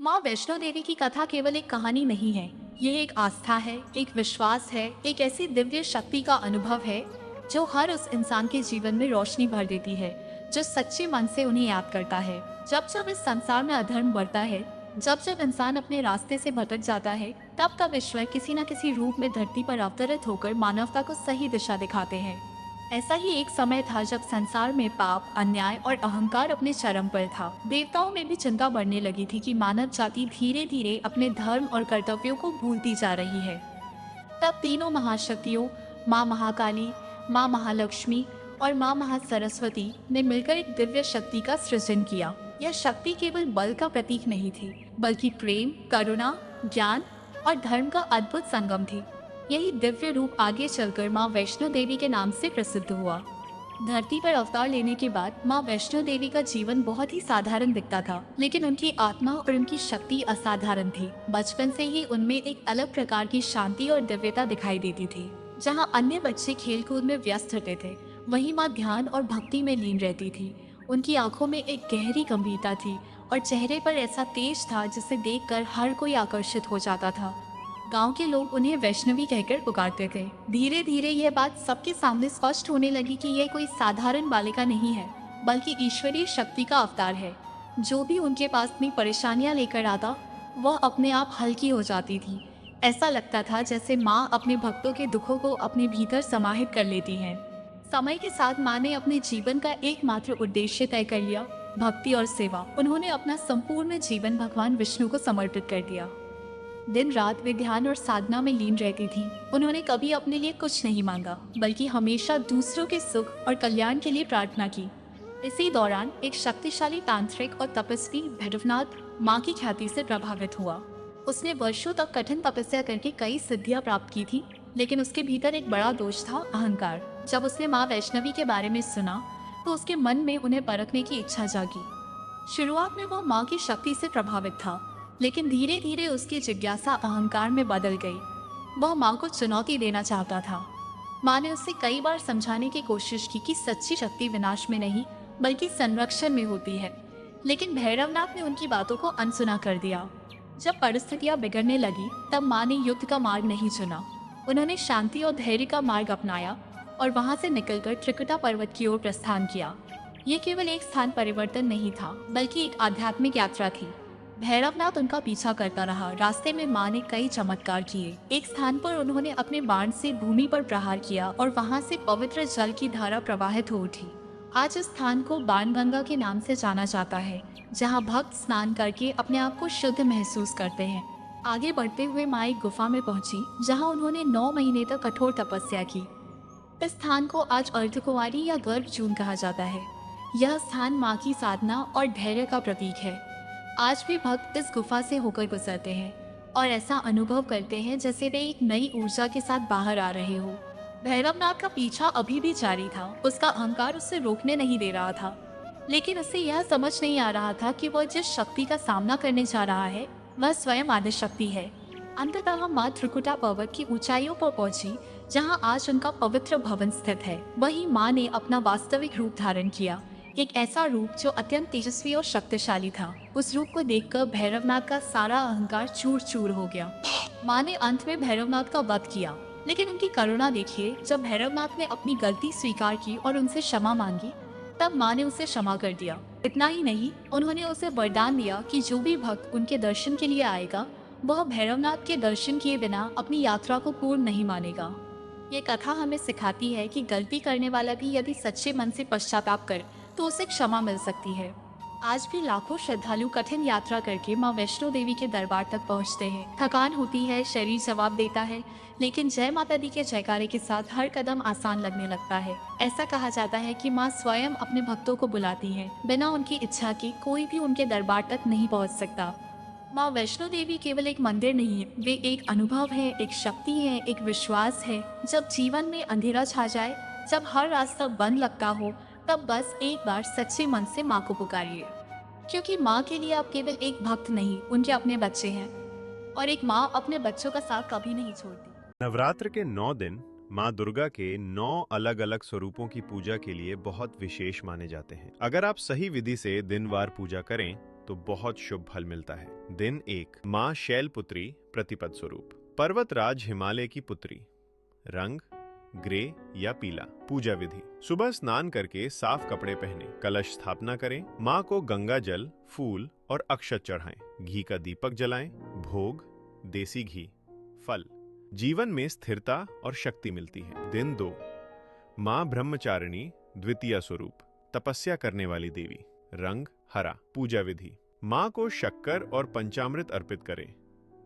माँ वैष्णो देवी की कथा केवल एक कहानी नहीं है। यह एक आस्था है, एक विश्वास है, एक ऐसी दिव्य शक्ति का अनुभव है जो हर उस इंसान के जीवन में रोशनी भर देती है जो सच्चे मन से उन्हें याद करता है। जब जब इस संसार में अधर्म बढ़ता है, जब जब इंसान अपने रास्ते से भटक जाता है, तब तब ईश्वर किसी न किसी रूप में धरती पर अवतरित होकर मानवता को सही दिशा दिखाते हैं। ऐसा ही एक समय था जब संसार में पाप, अन्याय और अहंकार अपने चरम पर था। देवताओं में भी चिंता बढ़ने लगी थी कि मानव जाति धीरे धीरे अपने धर्म और कर्तव्यों को भूलती जा रही है। तब तीनों महाशक्तियों, माँ महाकाली, माँ महालक्ष्मी और माँ महासरस्वती ने मिलकर एक दिव्य शक्ति का सृजन किया। यह शक्ति केवल बल का प्रतीक नहीं थी, बल्कि प्रेम, करुणा, ज्ञान और धर्म का अद्भुत संगम थी। यही दिव्य रूप आगे चलकर माँ वैष्णो देवी के नाम से प्रसिद्ध हुआ। धरती पर अवतार लेने के बाद माँ वैष्णो देवी का जीवन बहुत ही साधारण दिखता था, लेकिन उनकी आत्मा और उनकी शक्ति असाधारण थी। बचपन से ही उनमें एक अलग प्रकार की शांति और दिव्यता दिखाई देती थी। जहाँ अन्य बच्चे खेलकूद में व्यस्त होते थे, वहीं माँ ध्यान और भक्ति में लीन रहती थी। उनकी आंखों में एक गहरी गंभीरता थी और चेहरे पर ऐसा तेज था जिसे देखकर हर कोई आकर्षित हो जाता था। गांव के लोग उन्हें वैष्णवी कहकर पुकारते थे। धीरे धीरे यह बात सबके सामने स्पष्ट होने लगी कि यह कोई साधारण बालिका नहीं है, बल्कि ईश्वरीय शक्ति का अवतार है। जो भी उनके पास अपनी परेशानियां लेकर आता, वह अपने आप हल्की हो जाती थी। ऐसा लगता था जैसे माँ अपने भक्तों के दुखों को अपने भीतर समाहित कर लेती है। समय के साथ माँ ने अपने जीवन का एकमात्र उद्देश्य तय कर लिया, भक्ति और सेवा। उन्होंने अपना संपूर्ण जीवन भगवान विष्णु को समर्पित कर दिया। दिन रात वे ध्यान और साधना में लीन रहती थीं। उन्होंने कभी अपने लिए कुछ नहीं मांगा, बल्कि हमेशा दूसरों के सुख और कल्याण के लिए प्रार्थना की। इसी दौरान एक शक्तिशाली तांत्रिक और तपस्वी भैरवनाथ माँ की ख्याति से प्रभावित हुआ। उसने वर्षों तक कठिन तपस्या करके कई सिद्धियां प्राप्त की थी, लेकिन उसके भीतर एक बड़ा दोष था, अहंकार। जब उसने माँ वैष्णवी के बारे में सुना, तो उसके मन में उन्हें परखने की इच्छा जागी। शुरुआत में वह माँ की शक्ति से प्रभावित था, लेकिन धीरे धीरे उसकी जिज्ञासा अहंकार में बदल गई। वह माँ को चुनौती देना चाहता था। माँ ने उसे कई बार समझाने की कोशिश की कि सच्ची शक्ति विनाश में नहीं, बल्कि संरक्षण में होती है, लेकिन भैरवनाथ ने उनकी बातों को अनसुना कर दिया। जब परिस्थितियां बिगड़ने लगी, तब माँ ने युद्ध का मार्ग नहीं चुना। उन्होंने शांति और धैर्य का मार्ग अपनाया और वहां से निकलकर त्रिकुटा पर्वत की ओर प्रस्थान किया। ये केवल एक स्थान परिवर्तन नहीं था, बल्कि एक आध्यात्मिक यात्रा थी। भैरवनाथ उनका पीछा करता रहा। रास्ते में माँ ने कई चमत्कार किए। एक स्थान पर उन्होंने अपने बाण से भूमि पर प्रहार किया और वहां से पवित्र जल की धारा प्रवाहित हो उठी। आज इस स्थान को बाणगंगा के नाम से जाना जाता है, जहाँ भक्त स्नान करके अपने आप को शुद्ध महसूस करते हैं। आगे बढ़ते हुए माँ एक गुफा में पहुंची, जहाँ उन्होंने 9 महीने तक कठोर तपस्या की। इस स्थान को आज अर्धकुंवारी या गर्भ जून कहा जाता है। यह स्थान माँ की साधना और धैर्य का प्रतीक है। आज भी भक्त इस गुफा से होकर गुजरते हैं और ऐसा अनुभव करते हैं जैसे वे एक नई ऊर्जा के साथ बाहर आ रहे हो। भैरवनाथ का पीछा अभी भी जारी था। उसका अहंकार उसे रोकने नहीं दे रहा था, लेकिन उसे यह समझ नहीं आ रहा था कि वह जिस शक्ति का सामना करने जा रहा है, वह स्वयं आदि शक्ति है। अंततः माँ त्रिकुटा पर्वत की ऊंचाइयों पर पहुंची, जहाँ आज उनका पवित्र भवन स्थित है। वहीं माँ ने अपना वास्तविक रूप धारण किया, एक ऐसा रूप जो अत्यंत तेजस्वी और शक्तिशाली था। उस रूप को देखकर भैरवनाथ का सारा अहंकार चूर चूर हो गया। माँ ने अंत में भैरवनाथ का वध किया, लेकिन उनकी करुणा देखिए। जब भैरवनाथ ने अपनी गलती स्वीकार की और उनसे क्षमा मांगी, तब माँ ने उसे क्षमा कर दिया। इतना ही नहीं, उन्होंने उसे वरदान दिया कि जो भी भक्त उनके दर्शन के लिए आएगा, वह भैरवनाथ के दर्शन किए बिना अपनी यात्रा को पूर्ण नहीं मानेगा। ये कथा हमें सिखाती है कि गलती करने वाला भी यदि सच्चे मन से पश्चाताप करे, तो उसे क्षमा मिल सकती है। आज भी लाखों श्रद्धालु कठिन यात्रा करके माँ वैष्णो देवी के दरबार तक पहुँचते हैं। थकान होती है, शरीर जवाब देता है, लेकिन जय माता दी के जयकारे के साथ हर कदम आसान लगने लगता है। ऐसा कहा जाता है कि माँ स्वयं अपने भक्तों को बुलाती है। बिना उनकी इच्छा के कोई भी उनके दरबार तक नहीं पहुँच सकता। माँ वैष्णो देवी केवल एक मंदिर नहीं है, वे एक अनुभव है, एक शक्ति है, एक विश्वास है। जब जीवन में अंधेरा छा जाए, जब हर रास्ता बंद लगता हो, तब बस एक बार सच्चे मन से माँ को पुकारिए, क्योंकि माँ के लिए आप केवल एक भक्त नहीं, उनके अपने बच्चे हैं, और एक माँ अपने बच्चों का साथ कभी नहीं छोड़ती। नवरात्र के 9 दिन माँ दुर्गा के 9 अलग अलग स्वरूपों की पूजा के लिए बहुत विशेष माने जाते हैं। अगर आप सही विधि से दिनवार पूजा करें तो बहुत शुभ फल मिलता है। दिन 1, माँ शैलपुत्री प्रतिपद स्वरूप। पर्वतराज हिमालय की पुत्री। रंग ग्रे या पीला। पूजा विधि। सुबह स्नान करके साफ कपड़े पहने, कलश स्थापना करें, माँ को गंगा जल, फूल और अक्षत चढ़ाएं, घी का दीपक जलाएं, भोग देसी घी, फल। जीवन में स्थिरता और शक्ति मिलती है। दिन 2, माँ ब्रह्मचारिणी द्वितीय स्वरूप। तपस्या करने वाली देवी। रंग हरा। पूजा विधि। माँ को शक्कर और पंचामृत अर्पित करें।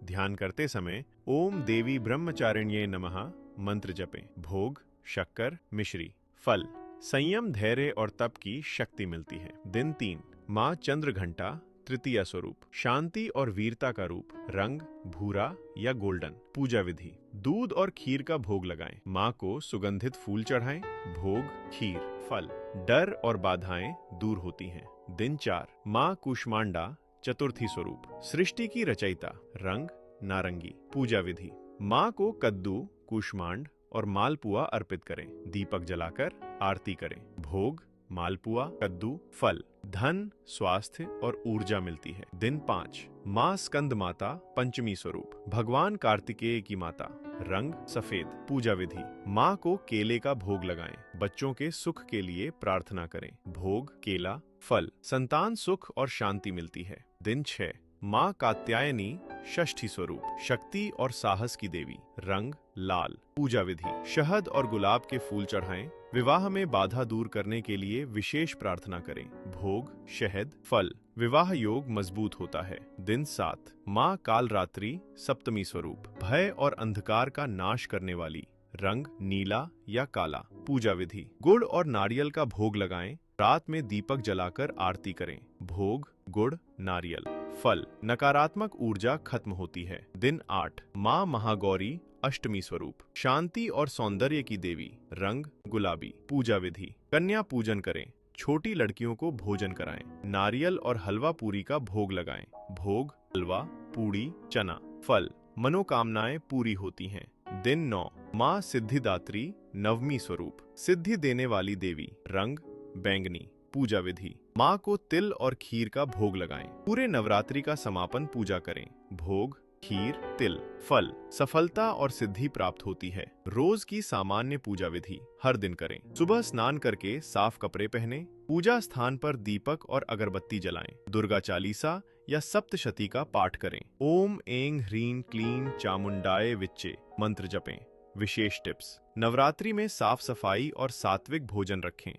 ध्यान करते समय ओम देवी ब्रह्मचारिण्ये नमः मंत्र जपें। भोग शक्कर मिश्री। फल संयम, धैर्य और तप की शक्ति मिलती है। दिन 3, माँ चंद्रघंटा तृतीय स्वरूप। शांति और वीरता का रूप। रंग भूरा या गोल्डन। पूजा विधि। दूध और खीर का भोग लगाएं, माँ को सुगंधित फूल चढ़ाएं, भोग खीर, फल। डर और बाधाएं दूर होती हैं। दिन 4, माँ कूष्मांडा चतुर्थी स्वरूप। सृष्टि की रचयिता। रंग नारंगी। पूजा विधि। माँ को कद्दू, कूष्मांड और मालपुआ अर्पित करें, दीपक जलाकर आरती करें। भोग मालपुआ, कद्दू, फल। धन, स्वास्थ्य और ऊर्जा मिलती है। दिन 5, माँ स्कंद माता पंचमी स्वरूप। भगवान कार्तिकेय की माता। रंग सफेद। पूजा विधि। माँ को केले का भोग लगाएं, बच्चों के सुख के लिए प्रार्थना करें। भोग केला, फल। संतान सुख और शांति मिलती है। दिन 6, माँ कात्यायनी षष्ठी स्वरूप। शक्ति और साहस की देवी। रंग लाल। पूजा विधि। शहद और गुलाब के फूल चढ़ाएं, विवाह में बाधा दूर करने के लिए विशेष प्रार्थना करें। भोग शहद, फल। विवाह योग मजबूत होता है। दिन 7, माँ कालरात्रि सप्तमी स्वरूप। भय और अंधकार का नाश करने वाली। रंग नीला या काला। पूजा विधि। गुड़ और नारियल का भोग लगाएं, रात में दीपक जलाकर आरती करें। भोग गुड़ नारियल, फल। नकारात्मक ऊर्जा खत्म होती है। दिन 8, माँ महागौरी अष्टमी स्वरूप। शांति और सौंदर्य की देवी। रंग गुलाबी। पूजा विधि। कन्या पूजन करें, छोटी लड़कियों को भोजन कराएं, नारियल और हलवा पूरी का भोग लगाएं। भोग हलवा, पूड़ी, चना, फल। मनोकामनाएं पूरी होती हैं। दिन 9, माँ सिद्धिदात्री नवमी स्वरूप। सिद्धि देने वाली देवी। रंग बैंगनी। पूजा विधि। माँ को तिल और खीर का भोग लगाएं, पूरे नवरात्रि का समापन पूजा करें। भोग खीर, तिल, फल। सफलता और सिद्धि प्राप्त होती है। रोज की सामान्य पूजा विधि हर दिन करें। सुबह स्नान करके साफ कपड़े पहने, पूजा स्थान पर दीपक और अगरबत्ती जलाएं, दुर्गा चालीसा या सप्तशती का पाठ करें। ओम ऐं ह्रीं क्लीं चामुंडाय विच्चे मंत्र जपें। विशेष टिप्स। नवरात्रि में साफ सफाई और सात्विक भोजन रखें।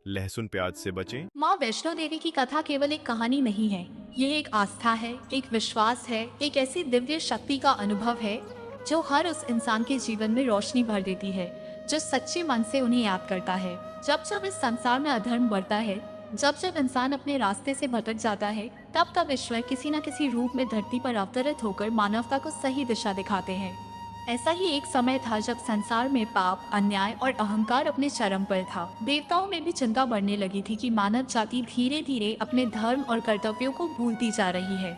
लहसुन प्याज से बचें। माँ वैष्णो देवी की कथा केवल एक कहानी नहीं है, ये एक आस्था है, एक विश्वास है, एक ऐसी दिव्य शक्ति का अनुभव है जो हर उस इंसान के जीवन में रोशनी भर देती है जो सच्चे मन से उन्हें याद करता है। जब जब इस संसार में अधर्म बढ़ता है, जब जब इंसान अपने रास्ते से भटक जाता है, तब तब ईश्वर किसी न किसी रूप में धरती पर अवतरित होकर मानवता को सही दिशा दिखाते हैं। ऐसा ही एक समय था जब संसार में पाप, अन्याय और अहंकार अपने चरम पर था। देवताओं में भी चिंता बढ़ने लगी थी कि मानव जाति धीरे धीरे अपने धर्म और कर्तव्यों को भूलती जा रही है।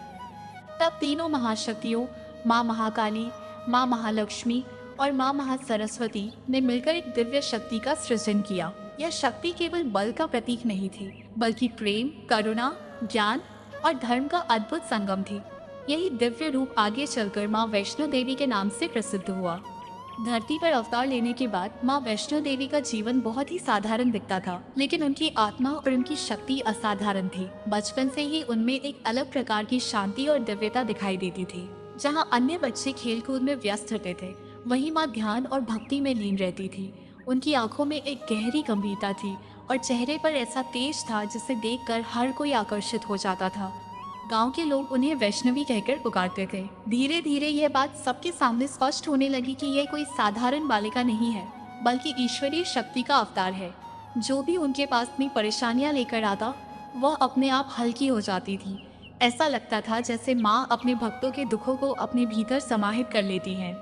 तब तीनों महाशक्तियों, माँ महाकाली, माँ महालक्ष्मी और माँ महासरस्वती ने मिलकर एक दिव्य शक्ति का सृजन किया। यह शक्ति केवल बल का प्रतीक नहीं थी, बल्कि प्रेम, करुणा, ज्ञान और धर्म का अद्भुत संगम थी। यही दिव्य रूप आगे चलकर माँ वैष्णो देवी के नाम से प्रसिद्ध हुआ। धरती पर अवतार लेने के बाद माँ वैष्णो देवी का जीवन बहुत ही साधारण दिखता था, लेकिन उनकी आत्मा और उनकी शक्ति असाधारण थी। बचपन से ही उनमें एक अलग प्रकार की शांति और दिव्यता दिखाई देती थी। जहाँ अन्य बच्चे खेलकूद में व्यस्त रहते थे, वहीं माँ ध्यान और भक्ति में लीन रहती थी। उनकी आंखों में एक गहरी गंभीरता थी और चेहरे पर ऐसा तेज था जिसे देखकर हर कोई आकर्षित हो जाता था। गांव के लोग उन्हें वैष्णवी कहकर पुकारते थे। धीरे धीरे यह बात सबके सामने स्पष्ट होने लगी कि यह कोई साधारण बालिका नहीं है, बल्कि ईश्वरीय शक्ति का अवतार है। जो भी उनके पास अपनी परेशानियां लेकर आता, वह अपने आप हल्की हो जाती थी। ऐसा लगता था जैसे माँ अपने भक्तों के दुखों को अपने भीतर समाहित कर लेती हैं।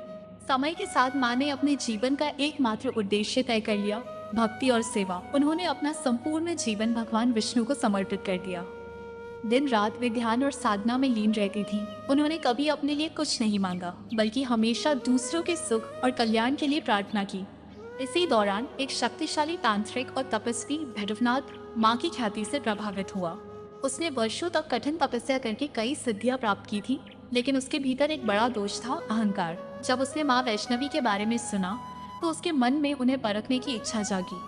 समय के साथ माँ ने अपने जीवन का एकमात्र उद्देश्य तय कर लिया, भक्ति और सेवा। उन्होंने अपना संपूर्ण जीवन भगवान विष्णु को समर्पित कर दिया। दिन रात वे ध्यान और साधना में लीन रहती थीं। उन्होंने कभी अपने लिए कुछ नहीं मांगा, बल्कि हमेशा दूसरों के सुख और कल्याण के लिए प्रार्थना की। इसी दौरान एक शक्तिशाली तांत्रिक और तपस्वी भैरवनाथ माँ की ख्याति से प्रभावित हुआ। उसने वर्षों तक कठिन तपस्या करके कई सिद्धियां प्राप्त की थी, लेकिन उसके भीतर एक बड़ा दोष था, अहंकार। जब उसने माँ वैष्णवी के बारे में सुना तो उसके मन में उन्हें परखने की इच्छा जागी।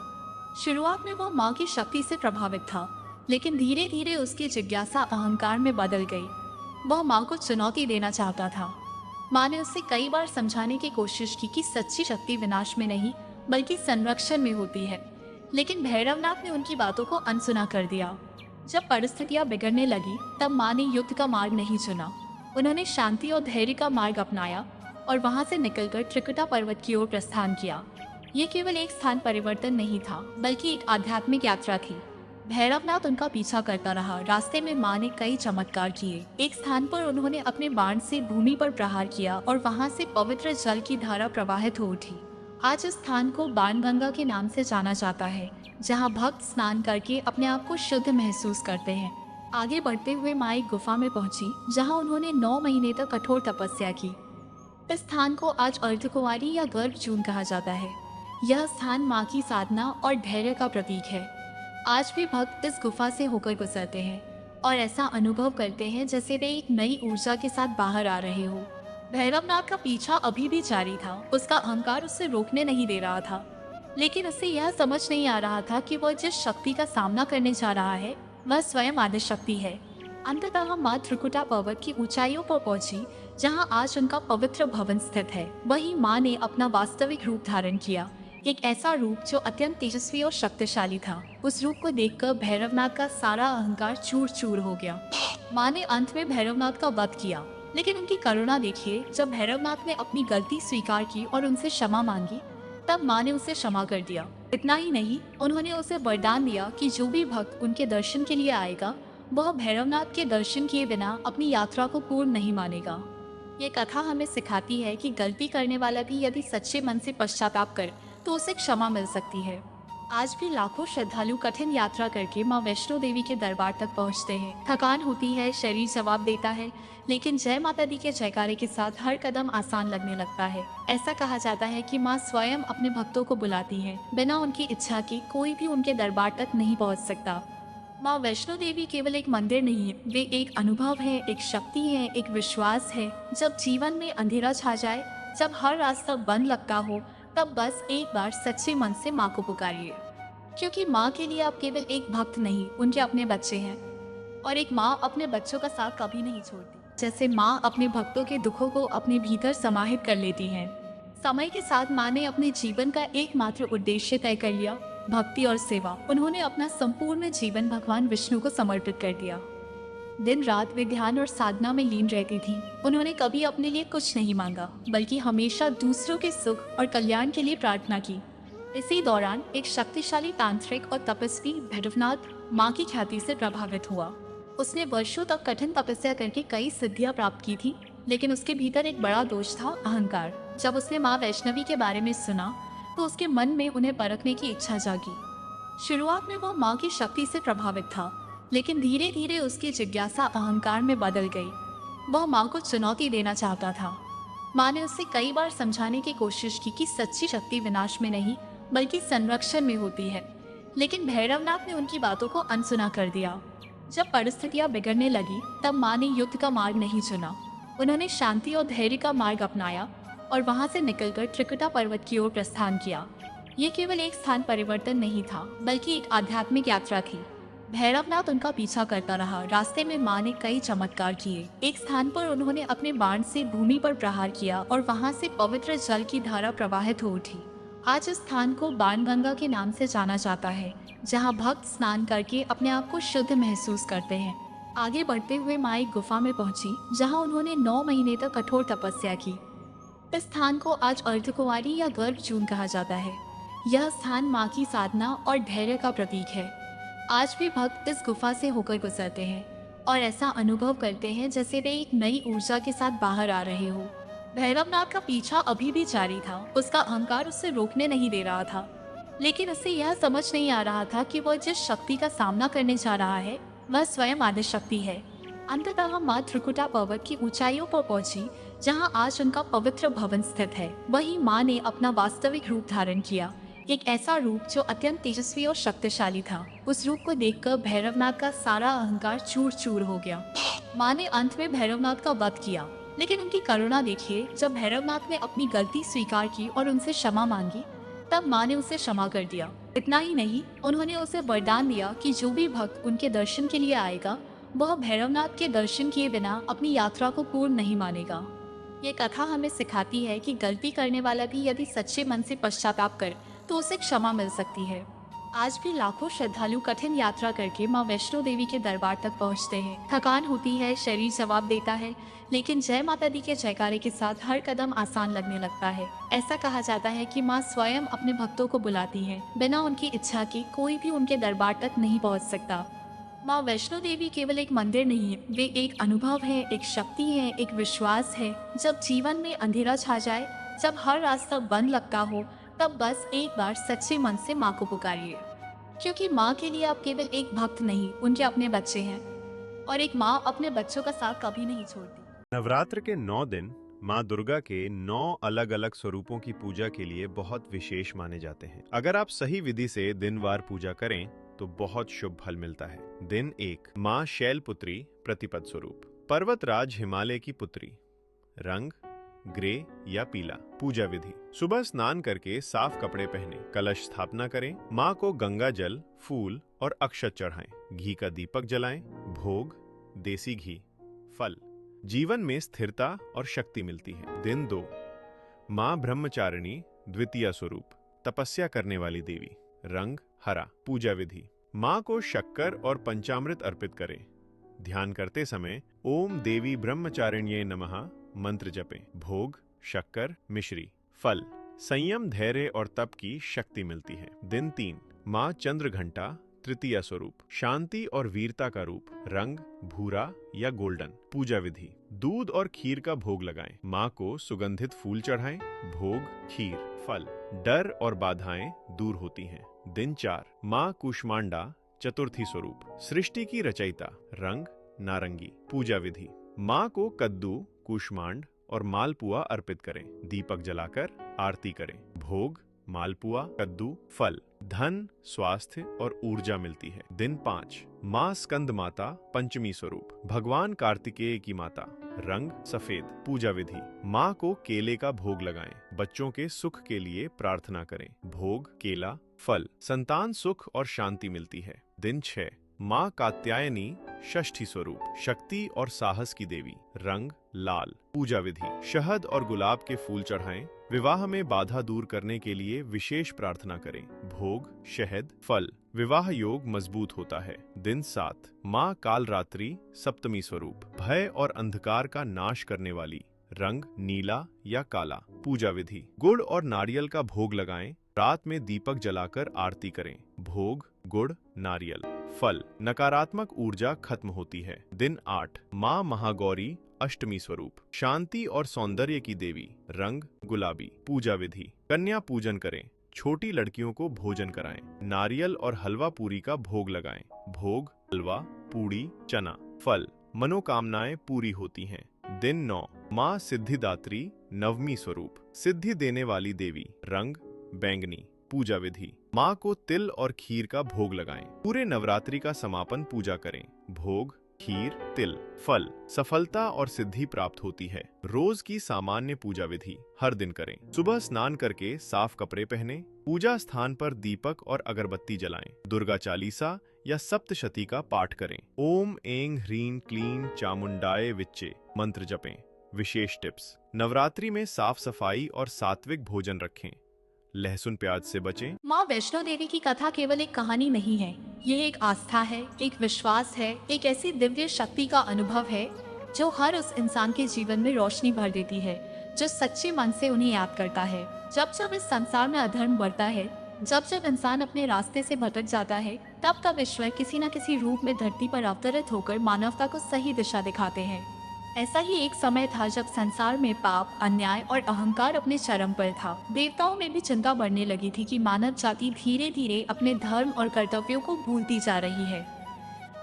शुरुआत में वो माँ की शक्ति से प्रभावित था, लेकिन धीरे धीरे उसकी जिज्ञासा अहंकार में बदल गई। वह माँ को चुनौती देना चाहता था। माँ ने उससे कई बार समझाने की कोशिश की कि सच्ची शक्ति विनाश में नहीं बल्कि संरक्षण में होती है, लेकिन भैरवनाथ ने उनकी बातों को अनसुना कर दिया। जब परिस्थितियां बिगड़ने लगी तब माँ ने युद्ध का मार्ग नहीं चुना। उन्होंने शांति और धैर्य का मार्ग अपनाया और वहां से निकलकर त्रिकुटा पर्वत की ओर प्रस्थान किया। ये केवल एक स्थान परिवर्तन नहीं था, बल्कि एक आध्यात्मिक यात्रा थी। भैरवनाथ उनका पीछा करता रहा। रास्ते में माँ ने कई चमत्कार किए। एक स्थान पर उन्होंने अपने बाण से भूमि पर प्रहार किया और वहां से पवित्र जल की धारा प्रवाहित हो उठी। आज इस स्थान को बाणगंगा के नाम से जाना जाता है, जहां भक्त स्नान करके अपने आप को शुद्ध महसूस करते हैं। आगे बढ़ते हुए माँ एक गुफा में पहुंची, जहां उन्होंने 9 महीने तक कठोर तपस्या की। इस स्थान को आज अर्धकुंवारी या गर्भजून कहा जाता है। यह स्थान माँ की साधना और धैर्य का प्रतीक है। आज भी भक्त इस गुफा से होकर गुजरते हैं और ऐसा अनुभव करते हैं जैसे वे एक नई ऊर्जा के साथ बाहर आ रहे हो। भैरवनाथ का पीछा अभी भी जारी था। उसका अहंकार उससे रोकने नहीं दे रहा था, लेकिन उसे यह समझ नहीं आ रहा था कि वह जिस शक्ति का सामना करने जा रहा है वह स्वयं आदि शक्ति है। अंततः माँ त्रिकुटा पर्वत की ऊंचाइयों पर पहुंची, जहां आज उनका पवित्र भवन स्थित है। वहीं माँ ने अपना वास्तविक रूप धारण किया, एक ऐसा रूप जो अत्यंत तेजस्वी और शक्तिशाली था। उस रूप को देखकर भैरवनाथ का सारा अहंकार चूर चूर हो गया। माँ ने अंत में भैरवनाथ का वध किया, लेकिन उनकी करुणा देखिए। जब भैरवनाथ ने अपनी गलती स्वीकार की और उनसे क्षमा मांगी, तब माँ ने उसे क्षमा कर दिया। इतना ही नहीं, उन्होंने उसे वरदान दिया कि जो भी भक्त उनके दर्शन के लिए आएगा वह भैरवनाथ के दर्शन किए बिना अपनी यात्रा को पूर्ण नहीं मानेगा। ये कथा हमें सिखाती है कि गलती करने वाला भी यदि सच्चे मन से पश्चाताप करे तो उसे क्षमा मिल सकती है। आज भी लाखों श्रद्धालु कठिन यात्रा करके माँ वैष्णो देवी के दरबार तक पहुँचते हैं। थकान होती है, शरीर जवाब देता है, लेकिन जय माता दी के जयकारे के साथ हर कदम आसान लगने लगता है। ऐसा कहा जाता है कि माँ स्वयं अपने भक्तों को बुलाती है। बिना उनकी इच्छा के कोई भी उनके दरबार तक नहीं पहुँच सकता। माँ वैष्णो देवी केवल एक मंदिर नहीं है, वे एक अनुभव है, एक शक्ति है, एक विश्वास है। जब जीवन में अंधेरा छा जाए, जब हर रास्ता बंद लगता हो, तब बस एक बार सच्चे मन से माँ को पुकारिए, क्योंकि माँ के लिए आप केवल एक भक्त नहीं, उनके अपने बच्चे हैं। और एक माँ अपने बच्चों का साथ कभी नहीं छोड़ती। जैसे माँ अपने भक्तों के दुखों को अपने भीतर समाहित कर लेती है। समय के साथ माँ ने अपने जीवन का एकमात्र उद्देश्य तय कर लिया, भक्ति और सेवा। उन्होंने अपना संपूर्ण जीवन भगवान विष्णु को समर्पित कर दिया। दिन रात वे ध्यान और साधना में लीन रहती थीं। उन्होंने कभी अपने लिए कुछ नहीं मांगा, बल्कि हमेशा दूसरों के सुख और कल्याण के लिए प्रार्थना की। इसी दौरान एक शक्तिशाली तांत्रिक और तपस्वी भैरवनाथ माँ की ख्याति से प्रभावित हुआ। उसने वर्षों तक कठिन तपस्या करके कई सिद्धियां प्राप्त की थी, लेकिन उसके भीतर एक बड़ा दोष था, अहंकार। जब उसने माँ वैष्णवी के बारे में सुना तो उसके मन में उन्हें परखने की इच्छा जागी। शुरुआत में वो माँ की शक्ति से प्रभावित था, लेकिन धीरे धीरे उसकी जिज्ञासा अहंकार में बदल गई। वह माँ को चुनौती देना चाहता था। माँ ने उससे कई बार समझाने की कोशिश की कि सच्ची शक्ति विनाश में नहीं बल्कि संरक्षण में होती है, लेकिन भैरवनाथ ने उनकी बातों को अनसुना कर दिया। जब परिस्थितियां बिगड़ने लगी तब माँ ने युद्ध का मार्ग नहीं चुना। उन्होंने शांति और धैर्य का मार्ग अपनाया और वहां से निकलकर त्रिकुटा पर्वत की ओर प्रस्थान किया। ये केवल एक स्थान परिवर्तन नहीं था, बल्कि एक आध्यात्मिक यात्रा थी। भैरवनाथ उनका पीछा करता रहा। रास्ते में माँ ने कई चमत्कार किए। एक स्थान पर उन्होंने अपने बाण से भूमि पर प्रहार किया और वहां से पवित्र जल की धारा प्रवाहित हो उठी। आज इस स्थान को बाणगंगा के नाम से जाना जाता है, जहां भक्त स्नान करके अपने आप को शुद्ध महसूस करते हैं। आगे बढ़ते हुए माँ एक गुफा में पहुंची, जहां उन्होंने 9 महीने तक कठोर तपस्या की। इस स्थान को आज अर्धकुंवारी या गर्भजून कहा जाता है। यह स्थान माँ की साधना और धैर्य का प्रतीक है। आज भी भक्त इस गुफा से होकर गुजरते हैं और ऐसा अनुभव करते हैं जैसे वे एक नई ऊर्जा के साथ बाहर आ रहे हो। भैरवनाथ का पीछा अभी भी जारी था। उसका अहंकार उससे रोकने नहीं दे रहा था, लेकिन उसे यह समझ नहीं आ रहा था कि वह जिस शक्ति का सामना करने जा रहा है वह स्वयं आदि शक्ति है। अंततः माँ त्रिकुटा पर्वत की ऊंचाइयों पर पहुंची, जहां आज उनका पवित्र भवन स्थित है। वहीं माँ ने अपना वास्तविक रूप धारण किया, एक ऐसा रूप जो अत्यंत तेजस्वी और शक्तिशाली था। उस रूप को देखकर भैरवनाथ का सारा अहंकार चूर चूर हो गया। माँ ने अंत में भैरवनाथ का वध किया, लेकिन उनकी करुणा देखिए, जब भैरवनाथ ने अपनी गलती स्वीकार की और उनसे क्षमा मांगी, तब माँ ने उसे क्षमा कर दिया। इतना ही नहीं, उन्होंने उसे वरदान दिया कि जो भी भक्त उनके दर्शन के लिए आएगा, वह भैरवनाथ के दर्शन किए बिना अपनी यात्रा को पूर्ण नहीं मानेगा। ये कथा हमें सिखाती है कि गलती करने वाला भी यदि सच्चे मन से पश्चाताप करे तो उसे क्षमा मिल सकती है। आज भी लाखों श्रद्धालु कठिन यात्रा करके माँ वैष्णो देवी के दरबार तक पहुँचते हैं। थकान होती है, शरीर जवाब देता है, लेकिन जय माता दी के जयकारे के साथ हर कदम आसान लगने लगता है। ऐसा कहा जाता है कि माँ स्वयं अपने भक्तों को बुलाती है। बिना उनकी इच्छा के कोई भी उनके दरबार तक नहीं पहुँच सकता। माँ वैष्णो देवी केवल एक मंदिर नहीं है, वे एक अनुभव है, एक शक्ति है, एक विश्वास है। जब जीवन में अंधेरा छा जाए, जब हर रास्ता बंद लगता हो, तब बस एक बार सच्चे मन से माँ को पुकारिए, क्योंकि माँ के लिए आप केवल एक भक्त नहीं, उनके अपने बच्चे हैं, और एक माँ अपने बच्चों का साथ कभी नहीं छोड़ती। नवरात्र के 9 दिन माँ दुर्गा के 9 अलग-अलग स्वरूपों की पूजा के लिए बहुत विशेष माने जाते हैं। अगर आप सही विधि से दिनवार पूजा करें तो बहुत शुभ फल मिलता है। दिन 1, माँ शैलपुत्री प्रतिपद स्वरूप। पर्वतराज हिमालय की पुत्री। रंग ग्रे या पीला। पूजा विधि: सुबह स्नान करके साफ कपड़े पहने, कलश स्थापना करें, माँ को गंगा जल, फूल और अक्षत चढ़ाएं, घी का दीपक जलाएं, भोग देसी घी, फल। जीवन में स्थिरता और शक्ति मिलती है। दिन 2, माँ ब्रह्मचारिणी द्वितीय स्वरूप। तपस्या करने वाली देवी। रंग हरा। पूजा विधि: माँ को शक्कर और पंचामृत अर्पित करें। ध्यान करते समय ओम देवी ब्रह्मचारिण्ये नमः मंत्र जपें। भोग शक्कर, मिश्री। फल: संयम, धैर्य और तप की शक्ति मिलती है। दिन 3, माँ चंद्रघंटा तृतीय स्वरूप। शांति और वीरता का रूप। रंग भूरा या गोल्डन। पूजा विधि: दूध और खीर का भोग लगाएं, माँ को सुगंधित फूल चढ़ाएं। भोग खीर, फल। डर और बाधाएं दूर होती हैं। दिन 4, माँ कूष्मांडा चतुर्थी स्वरूप। सृष्टि की रचयिता। रंग नारंगी। पूजा विधि: माँ को कद्दू, कूष्मांड और मालपुआ अर्पित करें। दीपक जलाकर आरती करें। भोग मालपुआ, कद्दू, फल। धन, स्वास्थ्य और ऊर्जा मिलती है। दिन 5, माँ स्कंद माता पंचमी स्वरूप। भगवान कार्तिकेय की माता। रंग सफेद। पूजा विधि: माँ को केले का भोग लगाएं, बच्चों के सुख के लिए प्रार्थना करें। भोग केला, फल। संतान सुख और शांति मिलती है। दिन 6, माँ कात्यायनी षष्ठी स्वरूप। शक्ति और साहस की देवी। रंग लाल। पूजा विधि: शहद और गुलाब के फूल चढ़ाएं, विवाह में बाधा दूर करने के लिए विशेष प्रार्थना करें। भोग शहद, फल। विवाह योग मजबूत होता है। दिन 7, माँ कालरात्रि सप्तमी स्वरूप। भय और अंधकार का नाश करने वाली। रंग नीला या काला। पूजा विधि: गुड़ और नारियल का भोग लगाएं, रात में दीपक जलाकर आरती करें। भोग गुड़ नारियल, फल। नकारात्मक ऊर्जा खत्म होती है। दिन 8, माँ महागौरी अष्टमी स्वरूप। शांति और सौंदर्य की देवी। रंग गुलाबी। पूजा विधि: कन्या पूजन करें, छोटी लड़कियों को भोजन कराएं, नारियल और हलवा पूरी का भोग लगाएं। भोग हलवा, पूड़ी, चना, फल। मनोकामनाएं पूरी होती हैं। दिन 9, माँ सिद्धिदात्री नवमी स्वरूप। सिद्धि देने वाली देवी। रंग बैंगनी। पूजा विधि: माँ को तिल और खीर का भोग लगाएं। पूरे नवरात्रि का समापन पूजा करें। भोग खीर, तिल, फल। सफलता और सिद्धि प्राप्त होती है। रोज की सामान्य पूजा विधि हर दिन करें। सुबह स्नान करके साफ कपड़े पहने, पूजा स्थान पर दीपक और अगरबत्ती जलाएं। दुर्गा चालीसा या सप्तशती का पाठ करें। ओम ऐं ह्रीं क्लीं चामुंडाय विच्चे मंत्र जपें। विशेष टिप्स: नवरात्रि में साफ सफाई और सात्विक भोजन रखें। लहसुन प्याज से बचें। माँ वैष्णो देवी की कथा केवल एक कहानी नहीं है, ये एक आस्था है, एक विश्वास है, एक ऐसी दिव्य शक्ति का अनुभव है जो हर उस इंसान के जीवन में रोशनी भर देती है जो सच्चे मन से उन्हें याद करता है। जब जब इस संसार में अधर्म बढ़ता है, जब जब इंसान अपने रास्ते से भटक जाता है, तब तब ईश्वर किसी न किसी रूप में धरती पर अवतरित होकर मानवता को सही दिशा दिखाते हैं। ऐसा ही एक समय था जब संसार में पाप, अन्याय और अहंकार अपने चरम पर था। देवताओं में भी चिंता बढ़ने लगी थी कि मानव जाति धीरे धीरे अपने धर्म और कर्तव्यों को भूलती जा रही है।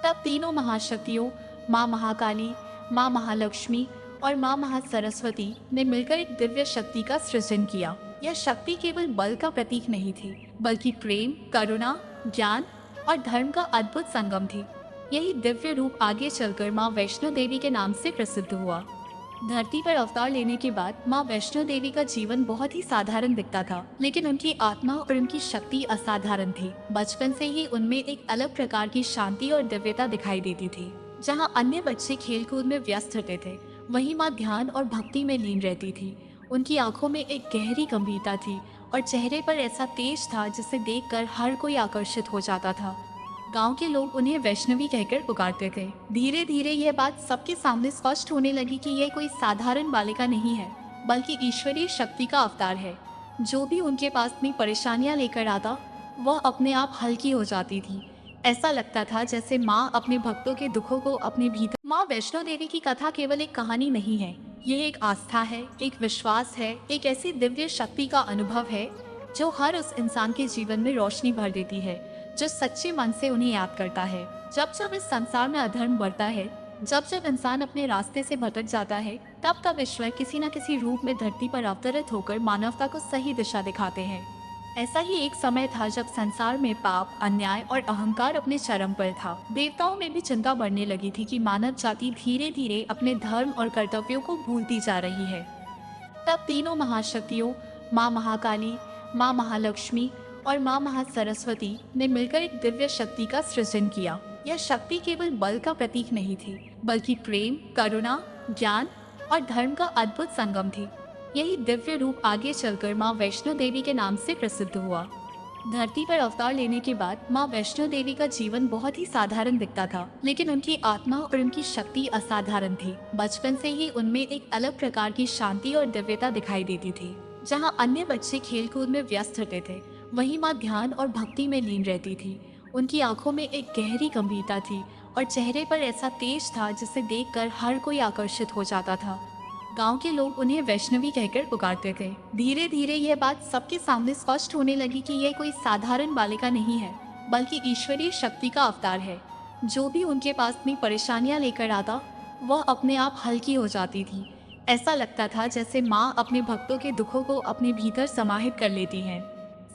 तब तीनों महाशक्तियों, माँ महाकाली, माँ महालक्ष्मी और माँ महासरस्वती ने मिलकर एक दिव्य शक्ति का सृजन किया। यह शक्ति केवल बल का प्रतीक नहीं थी, बल्कि प्रेम, करुणा, ज्ञान और धर्म का अद्भुत संगम थी। यही दिव्य रूप आगे चलकर माँ वैष्णो देवी के नाम से प्रसिद्ध हुआ। धरती पर अवतार लेने के बाद माँ वैष्णो देवी का जीवन बहुत ही साधारण दिखता था, लेकिन उनकी आत्मा और उनकी शक्ति असाधारण थी। बचपन से ही उनमें एक अलग प्रकार की शांति और दिव्यता दिखाई देती थी। जहाँ अन्य बच्चे खेलकूद में व्यस्त रहते थे, वहीं माँ ध्यान और भक्ति में लीन रहती थी। उनकी आंखों में एक गहरी गंभीरता थी और चेहरे पर ऐसा तेज था जिसे देखकर हर कोई आकर्षित हो जाता था। गांव के लोग उन्हें वैष्णवी कहकर पुकारते थे। धीरे धीरे यह बात सबके सामने स्पष्ट होने लगी कि यह कोई साधारण बालिका नहीं है, बल्कि ईश्वरीय शक्ति का अवतार है। जो भी उनके पास अपनी परेशानियां लेकर आता, वह अपने आप हल्की हो जाती थी। ऐसा लगता था जैसे माँ अपने भक्तों के दुखों को अपने भीतर। माँ वैष्णो देवी की कथा केवल एक कहानी नहीं है, यह एक आस्था है, एक विश्वास है, एक ऐसी दिव्य शक्ति का अनुभव है जो हर उस इंसान के जीवन में रोशनी भर देती है, जो सच्चे मन से उन्हें याद करता है। जब जब इस संसार में अधर्म बढ़ता है, जब जब इंसान अपने रास्ते से भटक जाता है, तब तब ईश्वर किसी न किसी रूप में धरती पर अवतरित होकर मानवता को सही दिशा दिखाते हैं। ऐसा ही एक समय था जब संसार में पाप, अन्याय और अहंकार अपने चरम पर था। देवताओं में भी चिंता बढ़ने लगी थी कि मानव जाति धीरे धीरे अपने धर्म और कर्तव्यों को भूलती जा रही है। तब तीनों महाशक्तियों, माँ महाकाली, माँ महालक्ष्मी और माँ महासरस्वती ने मिलकर एक दिव्य शक्ति का सृजन किया। यह शक्ति केवल बल का प्रतीक नहीं थी, बल्कि प्रेम, करुणा, ज्ञान और धर्म का अद्भुत संगम थी। यही दिव्य रूप आगे चलकर माँ वैष्णो देवी के नाम से प्रसिद्ध हुआ। धरती पर अवतार लेने के बाद माँ वैष्णो देवी का जीवन बहुत ही साधारण दिखता था, लेकिन उनकी आत्मा और उनकी शक्ति असाधारण थी। बचपन से ही उनमें एक अलग प्रकार की शांति और दिव्यता दिखाई देती थी। जहाँ अन्य बच्चे खेलकूद में व्यस्त रहते थे, वहीं माँ ध्यान और भक्ति में लीन रहती थी। उनकी आंखों में एक गहरी गंभीरता थी और चेहरे पर ऐसा तेज था जिसे देखकर हर कोई आकर्षित हो जाता था। गांव के लोग उन्हें वैष्णवी कहकर पुकारते थे। धीरे धीरे यह बात सबके सामने स्पष्ट होने लगी कि यह कोई साधारण बालिका नहीं है, बल्कि ईश्वरीय शक्ति का अवतार है। जो भी उनके पास अपनी परेशानियां लेकर आता, वह अपने आप हल्की हो जाती थी। ऐसा लगता था जैसे माँ अपने भक्तों के दुखों को अपने भीतर समाहित कर लेती है।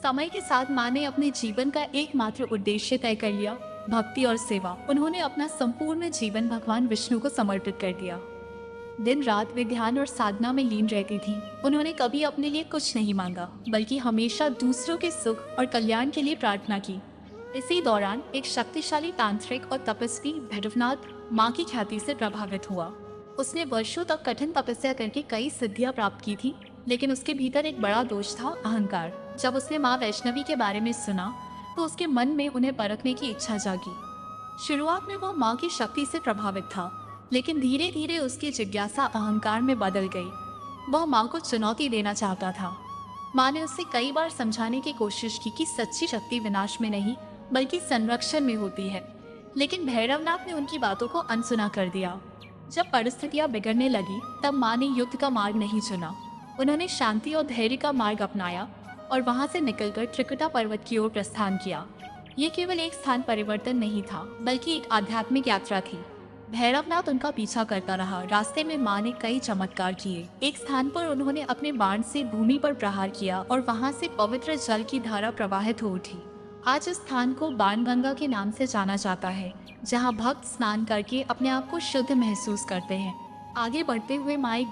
समय के साथ माँ ने अपने जीवन का एकमात्र उद्देश्य तय कर लिया, भक्ति और सेवा। उन्होंने अपना संपूर्ण जीवन भगवान विष्णु को समर्पित कर दिया। दिन रात वे ध्यान और साधना में लीन रहती थीं। उन्होंने कभी अपने लिए कुछ नहीं मांगा, बल्कि हमेशा दूसरों के सुख और कल्याण के लिए प्रार्थना की। इसी दौरान एक शक्तिशाली तांत्रिक और तपस्वी भैरवनाथ माँ की ख्याति से प्रभावित हुआ। उसने वर्षों तक कठिन तपस्या करके कई सिद्धियां प्राप्त की थी, लेकिन उसके भीतर एक बड़ा दोष था, अहंकार। जब उसने माँ वैष्णवी के बारे में सुना, तो उसके मन में उन्हें परखने की इच्छा जागी। शुरुआत में वह माँ की शक्ति से प्रभावित था, लेकिन धीरे धीरे उसकी जिज्ञासा अहंकार में बदल गई। वह माँ को चुनौती देना चाहता था। माँ ने उससे कई बार समझाने की कोशिश की कि सच्ची शक्ति विनाश में नहीं, बल्कि संरक्षण में होती है, लेकिन भैरवनाथ ने उनकी बातों को अनसुना कर दिया। जब परिस्थितियां बिगड़ने लगी, तब माँ ने युद्ध का मार्ग नहीं चुना। उन्होंने शांति और धैर्य का मार्ग अपनाया और वहां से निकलकर त्रिकुटा पर्वत की ओर प्रस्थान किया। ये केवल एक स्थान परिवर्तन नहीं था, बल्कि एक आध्यात्मिक यात्रा थी। भैरवनाथ उनका पीछा करता रहा। रास्ते में माँ ने कई चमत्कार किए। एक स्थान पर उन्होंने अपने बाण से भूमि पर प्रहार किया और वहां से पवित्र जल की धारा प्रवाहित हो उठी। आज इस स्थान को बाणगंगा के नाम से जाना जाता है, जहां भक्त स्नान करके अपने आप को शुद्ध महसूस करते हैं। आगे बढ़ते हुए माँ एक